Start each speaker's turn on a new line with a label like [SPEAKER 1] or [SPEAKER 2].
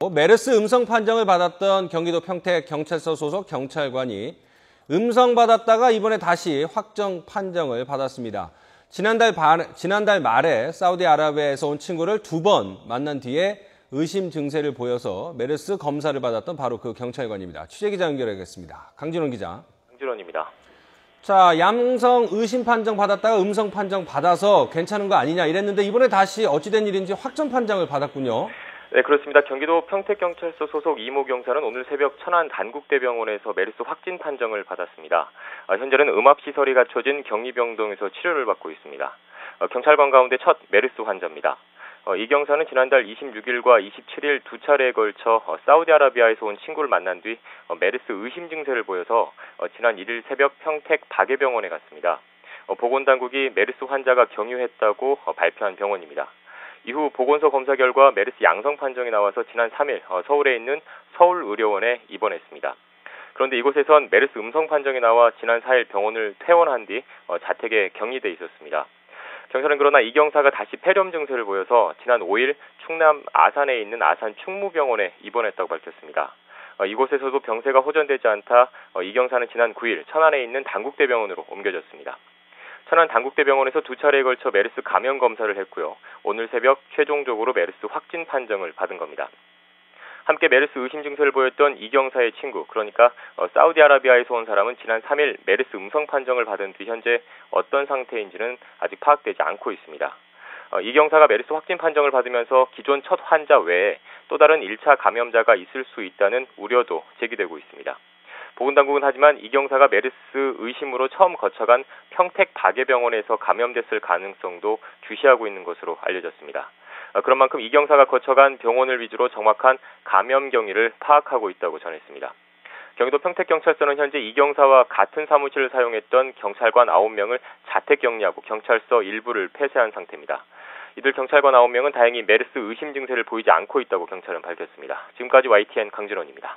[SPEAKER 1] 메르스 음성 판정을 받았던 경기도 평택경찰서 소속 경찰관이 음성받았다가 이번에 다시 확정 판정을 받았습니다. 지난달 말에 사우디아라비아에서 온 친구를 2번 만난 뒤에 의심 증세를 보여서 메르스 검사를 받았던 바로 그 경찰관입니다. 취재기자 연결하겠습니다. 강진원 기자.
[SPEAKER 2] 강진원입니다.
[SPEAKER 1] 자, 양성 의심 판정 받았다가 음성 판정 받아서 괜찮은 거 아니냐 이랬는데 이번에 다시 어찌된 일인지 확정 판정을 받았군요.
[SPEAKER 2] 네, 그렇습니다. 경기도 평택경찰서 소속 이모 경사는 오늘 새벽 천안 단국대병원에서 메르스 확진 판정을 받았습니다. 현재는 음압시설이 갖춰진 격리병동에서 치료를 받고 있습니다. 경찰관 가운데 첫 메르스 환자입니다. 이 경사는 지난달 26일과 27일 두 차례에 걸쳐 사우디아라비아에서 온 친구를 만난 뒤 메르스 의심 증세를 보여서 지난 1일 새벽 평택 박예병원에 갔습니다. 보건당국이 메르스 환자가 경유했다고 발표한 병원입니다. 이후 보건소 검사 결과 메르스 양성 판정이 나와서 지난 3일 서울에 있는 서울의료원에 입원했습니다. 그런데 이곳에선 메르스 음성 판정이 나와 지난 4일 병원을 퇴원한 뒤 자택에 격리돼 있었습니다. 경찰은 그러나 이 경사가 다시 폐렴 증세를 보여서 지난 5일 충남 아산에 있는 아산 충무병원에 입원했다고 밝혔습니다. 이곳에서도 병세가 호전되지 않다 이 경사는 지난 9일 천안에 있는 단국대병원으로 옮겨졌습니다. 천안 단국대병원에서 두 차례에 걸쳐 메르스 감염 검사를 했고요. 오늘 새벽 최종적으로 메르스 확진 판정을 받은 겁니다. 함께 메르스 의심 증세를 보였던 이 경사의 친구, 그러니까 사우디아라비아에서 온 사람은 지난 3일 메르스 음성 판정을 받은 뒤 현재 어떤 상태인지는 아직 파악되지 않고 있습니다. 이 경사가 메르스 확진 판정을 받으면서 기존 첫 환자 외에 또 다른 1차 감염자가 있을 수 있다는 우려도 제기되고 있습니다. 보건당국은 하지만 이 경사가 메르스 의심으로 처음 거쳐간 평택 박예병원에서 감염됐을 가능성도 주시하고 있는 것으로 알려졌습니다. 그런 만큼 이 경사가 거쳐간 병원을 위주로 정확한 감염 경위를 파악하고 있다고 전했습니다. 경기도 평택경찰서는 현재 이 경사와 같은 사무실을 사용했던 경찰관 9명을 자택 격리하고 경찰서 일부를 폐쇄한 상태입니다. 이들 경찰관 9명은 다행히 메르스 의심 증세를 보이지 않고 있다고 경찰은 밝혔습니다. 지금까지 YTN 강진원입니다.